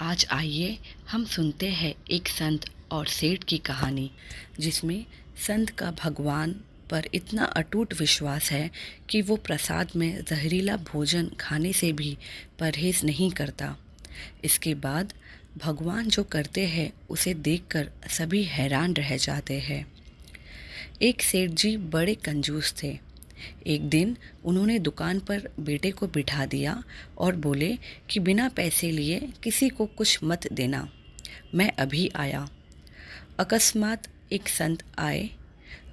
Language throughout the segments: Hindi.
आज आइए हम सुनते हैं एक संत और सेठ की कहानी, जिसमें संत का भगवान पर इतना अटूट विश्वास है कि वो प्रसाद में जहरीला भोजन खाने से भी परहेज नहीं करता। इसके बाद भगवान जो करते हैं उसे देखकर सभी हैरान रह जाते हैं। एक सेठ जी बड़े कंजूस थे। एक दिन उन्होंने दुकान पर बेटे को बिठा दिया और बोले कि बिना पैसे लिए किसी को कुछ मत देना, मैं अभी आया। अकस्मात एक संत आए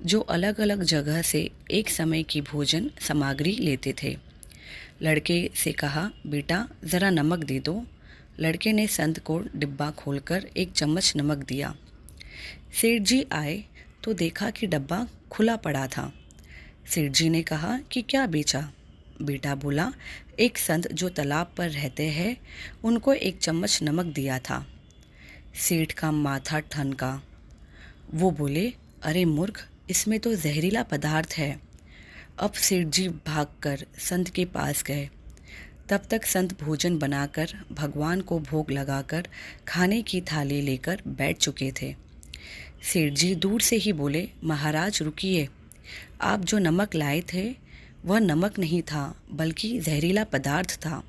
जो अलग अलग जगह से एक समय की भोजन सामग्री लेते थे। लड़के से कहा, बेटा ज़रा नमक दे दो। लड़के ने संत को डिब्बा खोलकर एक चम्मच नमक दिया। सेठ जी आए तो देखा कि डब्बा खुला पड़ा था। सेठ जी ने कहा कि क्या बेचा? बेटा बोला, एक संत जो तालाब पर रहते हैं उनको एक चम्मच नमक दिया था। सेठ का माथा ठनका। वो बोले, अरे मूर्ख, इसमें तो जहरीला पदार्थ है। अब सेठ जी भागकर संत के पास गए। तब तक संत भोजन बनाकर भगवान को भोग लगाकर खाने की थाली लेकर बैठ चुके थे। सेठ जी दूर से ही बोले, महाराज रुकिए, आप जो नमक लाए थे वह नमक नहीं था बल्कि जहरीला पदार्थ था।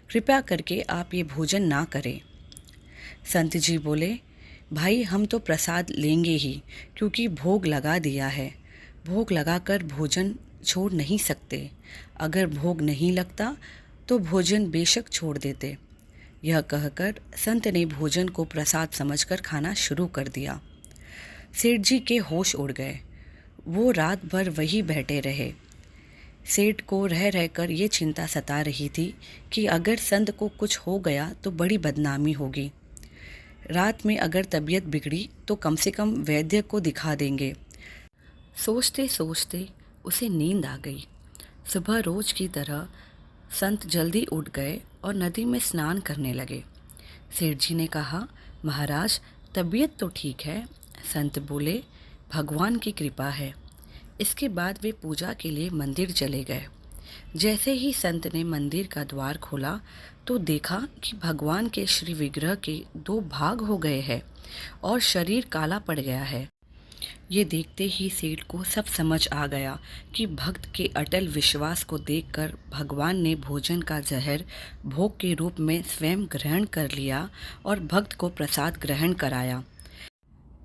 कृपया करके आप ये भोजन ना करें। संत जी बोले, भाई हम तो प्रसाद लेंगे ही, क्योंकि भोग लगा दिया है। भोग लगाकर भोजन छोड़ नहीं सकते। अगर भोग नहीं लगता तो भोजन बेशक छोड़ देते। यह कहकर संत ने भोजन को प्रसाद समझकर खाना शुरू कर दिया। सेठ जी के होश उड़ गए। वो रात भर वहीं बैठे रहे। सेठ को रह रहकर ये चिंता सता रही थी कि अगर संत को कुछ हो गया तो बड़ी बदनामी होगी। रात में अगर तबीयत बिगड़ी तो कम से कम वैद्य को दिखा देंगे। सोचते सोचते उसे नींद आ गई। सुबह रोज की तरह संत जल्दी उठ गए और नदी में स्नान करने लगे। सेठ जी ने कहा, महाराज तबीयत तो ठीक है। संत बोले, भगवान की कृपा है। इसके बाद वे पूजा के लिए मंदिर चले गए। जैसे ही संत ने मंदिर का द्वार खोला तो देखा कि भगवान के श्री विग्रह के दो भाग हो गए हैं और शरीर काला पड़ गया है। ये देखते ही सेठ को सब समझ आ गया कि भक्त के अटल विश्वास को देखकर भगवान ने भोजन का जहर भोग के रूप में स्वयं ग्रहण कर लिया और भक्त को प्रसाद ग्रहण कराया।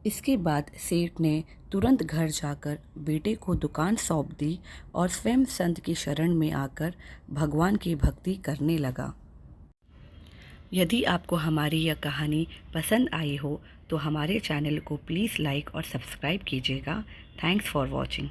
इसके बाद सेठ ने तुरंत घर जाकर बेटे को दुकान सौंप दी और स्वयं संत की शरण में आकर भगवान की भक्ति करने लगा। यदि आपको हमारी यह कहानी पसंद आई हो तो हमारे चैनल को प्लीज़ लाइक और सब्सक्राइब कीजिएगा। Thanks for watching.